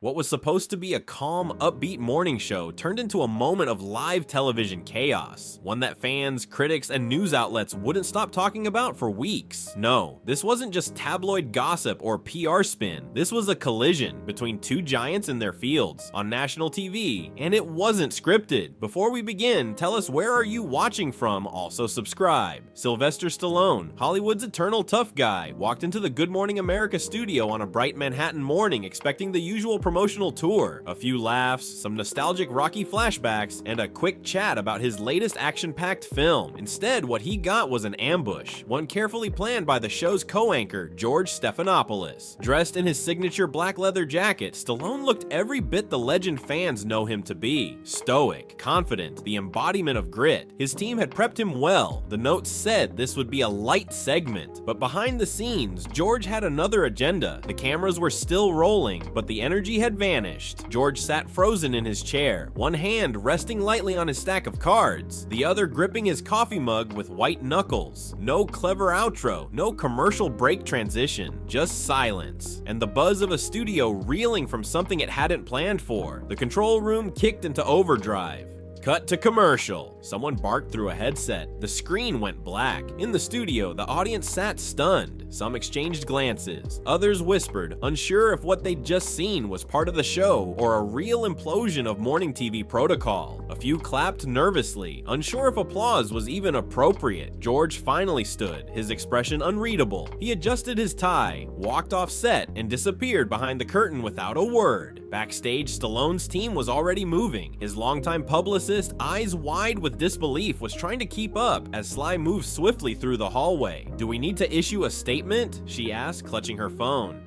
What was supposed to be a calm, upbeat morning show turned into a moment of live television chaos, one that fans, critics, and news outlets wouldn't stop talking about for weeks. No, this wasn't just tabloid gossip or PR spin. This was a collision between two giants in their fields on national TV, and it wasn't scripted. Before we begin, tell us where are you watching from, also subscribe. Sylvester Stallone, Hollywood's eternal tough guy, walked into the Good Morning America studio on a bright Manhattan morning expecting the usual promotional tour, a few laughs, some nostalgic Rocky flashbacks, and a quick chat about his latest action-packed film. Instead, what he got was an ambush, one carefully planned by the show's co-anchor, George Stephanopoulos. Dressed in his signature black leather jacket, Stallone looked every bit the legend fans know him to be. Stoic, confident, the embodiment of grit. His team had prepped him well. The notes said this would be a light segment, but behind the scenes, George had another agenda. The cameras were still rolling, but the energy had vanished. George sat frozen in his chair, one hand resting lightly on his stack of cards, the other gripping his coffee mug with white knuckles. No clever outro, no commercial break transition, just silence, and the buzz of a studio reeling from something it hadn't planned for. The control room kicked into overdrive. Cut to commercial. Someone barked through a headset. The screen went black. In the studio, the audience sat stunned. Some exchanged glances. Others whispered, unsure if what they'd just seen was part of the show or a real implosion of morning TV protocol. A few clapped nervously, unsure if applause was even appropriate. George finally stood, his expression unreadable. He adjusted his tie, walked off set, and disappeared behind the curtain without a word. Backstage, Stallone's team was already moving. His longtime publicist, eyes wide with disbelief, was trying to keep up as Sly moved swiftly through the hallway. "Do we need to issue a statement?" she asked, clutching her phone.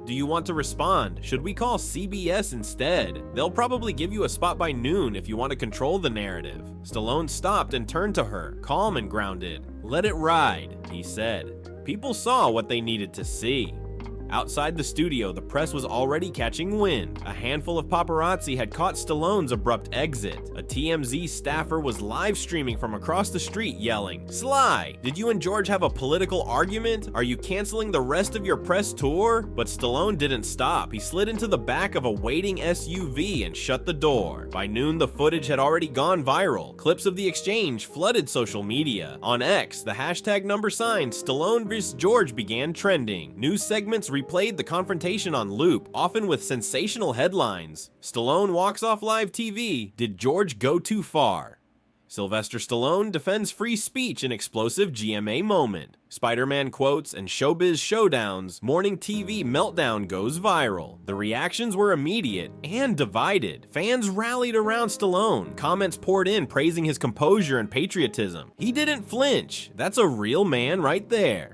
"Do you want to respond? Should we call CBS instead? They'll probably give you a spot by noon if you want to control the narrative." Stallone stopped and turned to her, calm and grounded. "Let it ride," he said. People saw what they needed to see. Outside the studio, the press was already catching wind. A handful of paparazzi had caught Stallone's abrupt exit. A TMZ staffer was live streaming from across the street yelling, "Sly, did you and George have a political argument? Are you canceling the rest of your press tour?" But Stallone didn't stop. He slid into the back of a waiting SUV and shut the door. By noon, the footage had already gone viral. Clips of the exchange flooded social media. On X, the hashtag #Stallone vs. George began trending. News segments replayed the confrontation on loop, often with sensational headlines. "Stallone walks off live TV. Did George go too far?" Sylvester Stallone defends free speech in explosive GMA moment. Spider-Man quotes and showbiz showdowns. Morning TV meltdown goes viral. The reactions were immediate and divided. Fans rallied around Stallone. Comments poured in praising his composure and patriotism. He didn't flinch. That's a real man right there.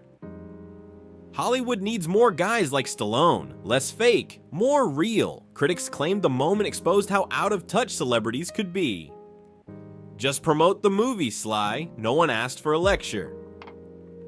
Hollywood needs more guys like Stallone. Less fake, more real. Critics claimed the moment exposed how out of touch celebrities could be. "Just promote the movie, Sly. No one asked for a lecture."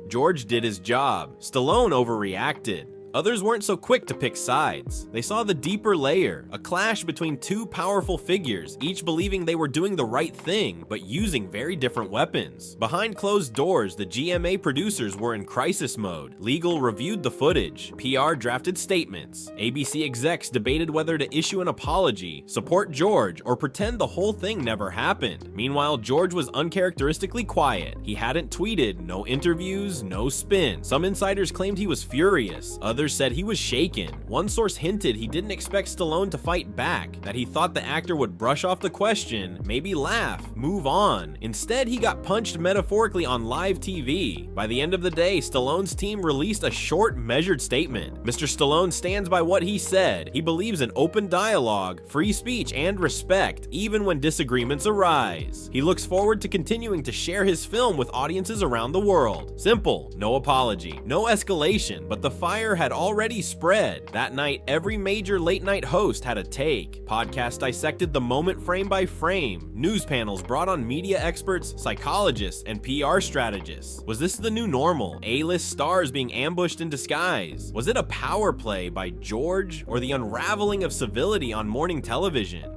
George did his job. Stallone overreacted. Others weren't so quick to pick sides. They saw the deeper layer, a clash between two powerful figures, each believing they were doing the right thing, but using very different weapons. Behind closed doors, the GMA producers were in crisis mode. Legal reviewed the footage. PR drafted statements. ABC execs debated whether to issue an apology, support George, or pretend the whole thing never happened. Meanwhile, George was uncharacteristically quiet. He hadn't tweeted, no interviews, no spin. Some insiders claimed he was furious. Others said he was shaken. One source hinted he didn't expect Stallone to fight back, that he thought the actor would brush off the question, maybe laugh, move on. Instead, he got punched metaphorically on live TV. By the end of the day, Stallone's team released a short, measured statement. Mr. Stallone stands by what he said. He believes in open dialogue, free speech, and respect, even when disagreements arise. He looks forward to continuing to share his film with audiences around the world. Simple, no apology, no escalation, but the fire had already spread. That night, every major late-night host had a take. Podcasts dissected the moment frame by frame. News panels brought on media experts, psychologists, and PR strategists. Was this the new normal? A-list stars being ambushed in disguise? Was it a power play by George, or the unraveling of civility on morning television?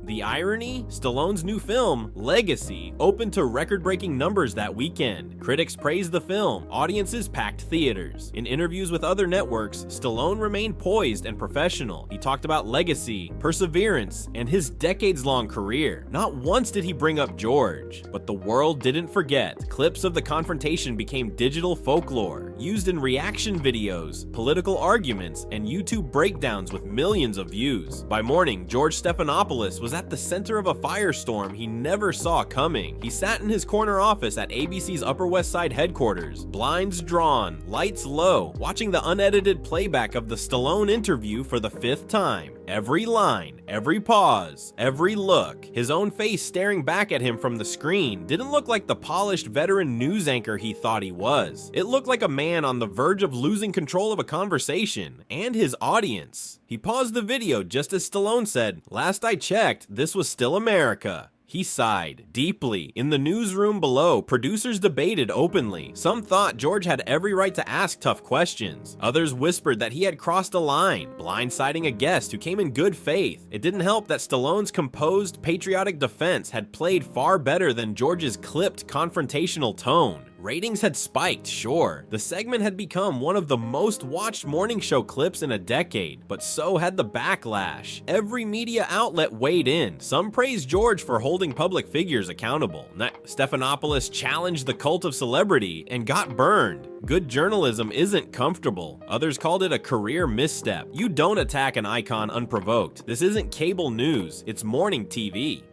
The irony? Stallone's new film, Legacy, opened to record-breaking numbers that weekend. Critics praised the film, audiences packed theaters. In interviews with other networks, Stallone remained poised and professional. He talked about legacy, perseverance, and his decades-long career. Not once did he bring up George, but the world didn't forget. Clips of the confrontation became digital folklore, used in reaction videos, political arguments, and YouTube breakdowns with millions of views. By morning, George Stephanopoulos was at the center of a firestorm he never saw coming. He sat in his corner office at ABC's Upper West Side headquarters, blinds drawn, lights low, watching the unedited playback of the Stallone interview for the 5th time. Every line, every pause, every look, his own face staring back at him from the screen didn't look like the polished veteran news anchor he thought he was. It looked like a man on the verge of losing control of a conversation and his audience. He paused the video just as Stallone said, "Last I checked, this was still America." He sighed deeply. In the newsroom below, producers debated openly. Some thought George had every right to ask tough questions. Others whispered that he had crossed a line, blindsiding a guest who came in good faith. It didn't help that Stallone's composed, patriotic defense had played far better than George's clipped, confrontational tone. Ratings had spiked, sure. The segment had become one of the most watched morning show clips in a decade, but so had the backlash. Every media outlet weighed in. Some praised George for holding public figures accountable. Stephanopoulos challenged the cult of celebrity and got burned. Good journalism isn't comfortable. Others called it a career misstep. You don't attack an icon unprovoked. This isn't cable news, it's morning TV.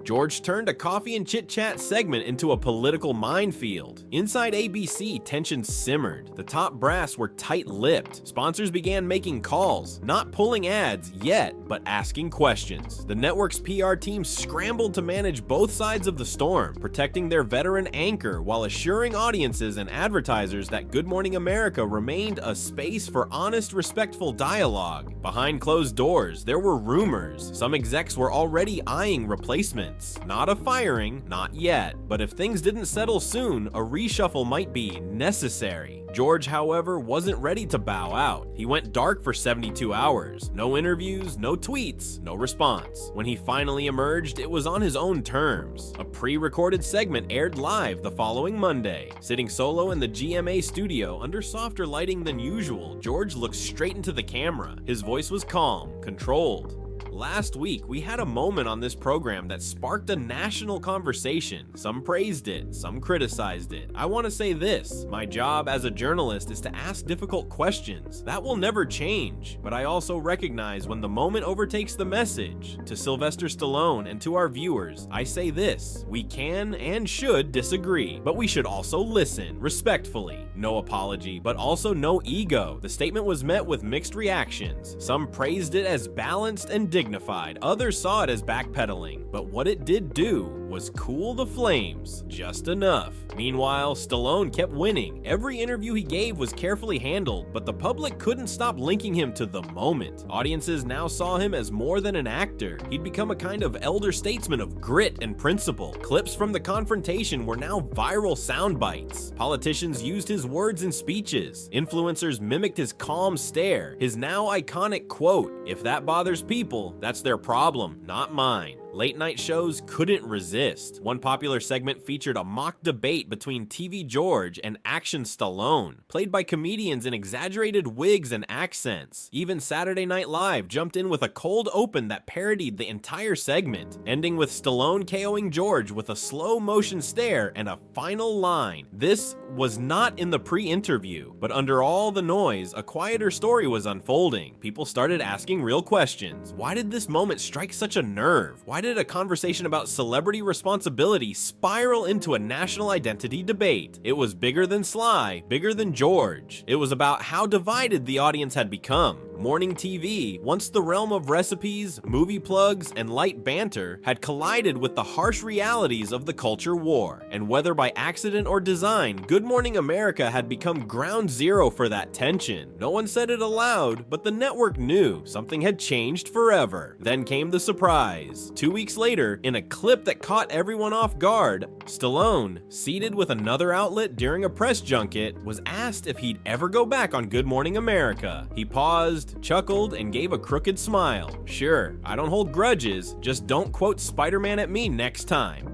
George turned a coffee and chit-chat segment into a political minefield. Inside ABC, tensions simmered. The top brass were tight-lipped. Sponsors began making calls, not pulling ads yet, but asking questions. The network's PR team scrambled to manage both sides of the storm, protecting their veteran anchor while assuring audiences and advertisers that Good Morning America remained a space for honest, respectful dialogue. Behind closed doors, there were rumors. Some execs were already eyeing replacements. Not a firing, not yet, but if things didn't settle soon, a reshuffle might be necessary. George, however, wasn't ready to bow out. He went dark for 72 hours. No interviews, no tweets, no response. When he finally emerged, it was on his own terms. A pre-recorded segment aired live the following Monday. Sitting solo in the GMA studio under softer lighting than usual, George looked straight into the camera. His voice was calm, controlled. Last week, we had a moment on this program that sparked a national conversation. Some praised it, some criticized it. I want to say this, my job as a journalist is to ask difficult questions. That will never change, but I also recognize when the moment overtakes the message. To Sylvester Stallone and to our viewers, I say this, we can and should disagree, but we should also listen, respectfully. No apology, but also no ego. The statement was met with mixed reactions. Some praised it as balanced and dignified, others saw it as backpedaling, but what it did do was cool the flames just enough. Meanwhile, Stallone kept winning. Every interview he gave was carefully handled, but the public couldn't stop linking him to the moment. Audiences now saw him as more than an actor. He'd become a kind of elder statesman of grit and principle. Clips from the confrontation were now viral sound bites. Politicians used his words in speeches. Influencers mimicked his calm stare, his now iconic quote, "If that bothers people, that's their problem, not mine." Late night shows couldn't resist. One popular segment featured a mock debate between TV George and Action Stallone, played by comedians in exaggerated wigs and accents. Even Saturday Night Live jumped in with a cold open that parodied the entire segment, ending with Stallone KOing George with a slow motion stare and a final line. This was not in the pre-interview, but under all the noise, a quieter story was unfolding. People started asking real questions. Why did this moment strike such a nerve? Why did a conversation about celebrity responsibility spiral into a national identity debate? It was bigger than Sly, bigger than George. It was about how divided the audience had become. Morning TV, once the realm of recipes, movie plugs, and light banter, had collided with the harsh realities of the culture war. And whether by accident or design, Good Morning America had become ground zero for that tension. No one said it aloud, but the network knew something had changed forever. Then came the surprise. 2 weeks later, in a clip that caught everyone off guard, Stallone, seated with another outlet during a press junket, was asked if he'd ever go back on Good Morning America. He paused, paused, chuckled, and gave a crooked smile. Sure, I don't hold grudges, just don't quote Spider-Man at me next time.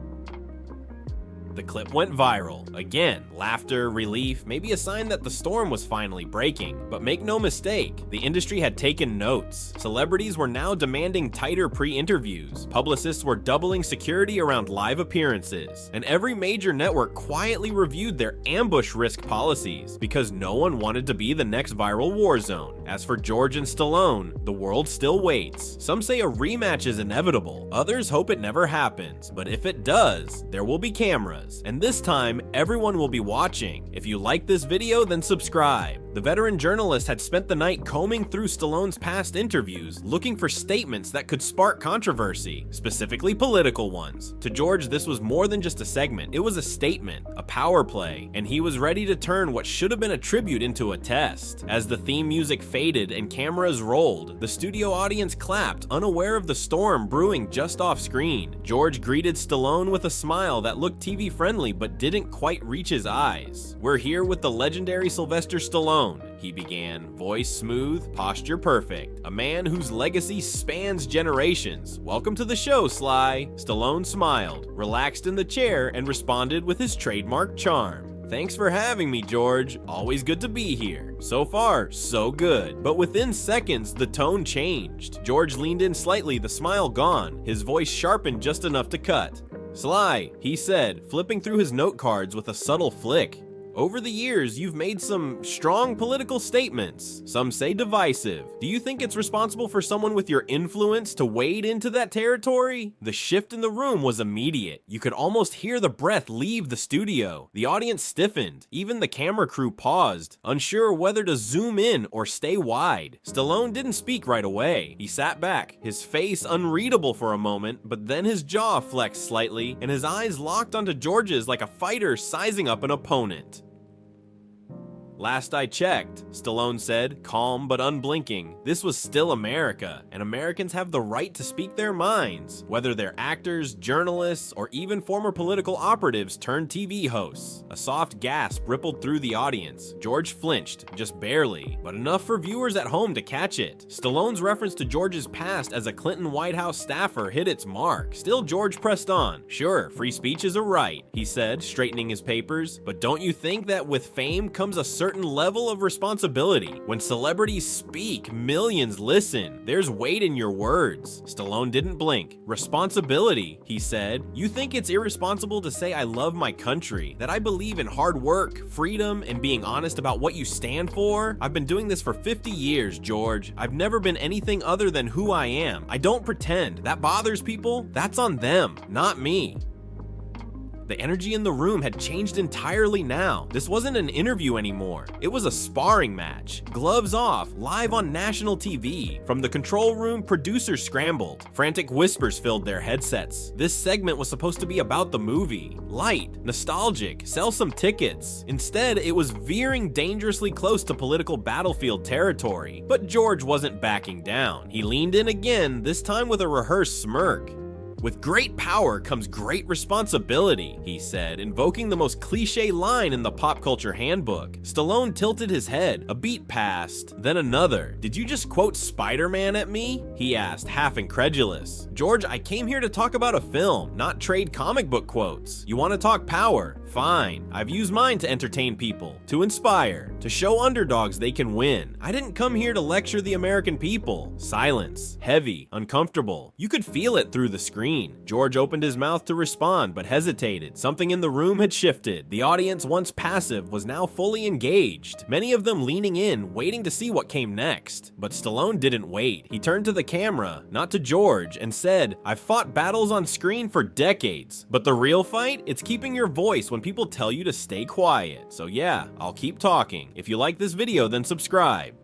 The clip went viral. Again, laughter, relief, maybe a sign that the storm was finally breaking. But make no mistake, the industry had taken notes. Celebrities were now demanding tighter pre-interviews. Publicists were doubling security around live appearances. And every major network quietly reviewed their ambush risk policies because no one wanted to be the next viral war zone. As for George and Stallone, the world still waits. Some say a rematch is inevitable. Others hope it never happens. But if it does, there will be cameras. And this time, everyone will be watching. If you like this video, then subscribe. The veteran journalist had spent the night combing through Stallone's past interviews, looking for statements that could spark controversy, specifically political ones. To George, this was more than just a segment. It was a statement, a power play, and he was ready to turn what should have been a tribute into a test. As the theme music faded and cameras rolled, the studio audience clapped, unaware of the storm brewing just off screen. George greeted Stallone with a smile that looked TV friendly but didn't quite reach his eyes. "We're here with the legendary Sylvester Stallone," he began, voice smooth, posture perfect. "A man whose legacy spans generations. Welcome to the show, Sly." Stallone smiled, relaxed in the chair, and responded with his trademark charm. "Thanks for having me, George. Always good to be here." So far, so good. But within seconds, the tone changed. George leaned in slightly, the smile gone, his voice sharpened just enough to cut. "Sly," he said, flipping through his note cards with a subtle flick. "Over the years, you've made some strong political statements, some say divisive. Do you think it's responsible for someone with your influence to wade into that territory?" The shift in the room was immediate. You could almost hear the breath leave the studio. The audience stiffened. Even the camera crew paused, unsure whether to zoom in or stay wide. Stallone didn't speak right away. He sat back, his face unreadable for a moment, but then his jaw flexed slightly, and his eyes locked onto George's like a fighter sizing up an opponent. "Last I checked," Stallone said, calm but unblinking, "this was still America, and Americans have the right to speak their minds, whether they're actors, journalists, or even former political operatives turned TV hosts." A soft gasp rippled through the audience. George flinched, just barely, but enough for viewers at home to catch it. Stallone's reference to George's past as a Clinton White House staffer hit its mark. Still, George pressed on. "Sure, free speech is a right," he said, straightening his papers, "but don't you think that with fame comes a certain level of responsibility? When celebrities speak, millions listen. There's weight in your words." Stallone didn't blink. "Responsibility," he said. "You think it's irresponsible to say I love my country, that I believe in hard work, freedom, and being honest about what you stand for? I've been doing this for 50 years, George. I've never been anything other than who I am. I don't pretend. That bothers people. That's on them, not me." The energy in the room had changed entirely now. This wasn't an interview anymore. It was a sparring match. Gloves off, live on national TV. From the control room, producers scrambled. Frantic whispers filled their headsets. This segment was supposed to be about the movie. Light, nostalgic, sell some tickets. Instead, it was veering dangerously close to political battlefield territory. But George wasn't backing down. He leaned in again, this time with a rehearsed smirk. "With great power comes great responsibility," he said, invoking the most cliche line in the pop culture handbook. Stallone tilted his head. A beat passed, then another. "Did you just quote Spider-Man at me?" he asked, half incredulous. "George, I came here to talk about a film, not trade comic book quotes. You want to talk power? Fine. I've used mine to entertain people, to inspire, to show underdogs they can win. I didn't come here to lecture the American people." Silence. Heavy. Uncomfortable. You could feel it through the screen. George opened his mouth to respond, but hesitated. Something in the room had shifted. The audience, once passive, was now fully engaged, many of them leaning in, waiting to see what came next. But Stallone didn't wait. He turned to the camera, not to George, and said, "I've fought battles on screen for decades, but the real fight? It's keeping your voice when people tell you to stay quiet. So yeah, I'll keep talking. If you like this video, then subscribe."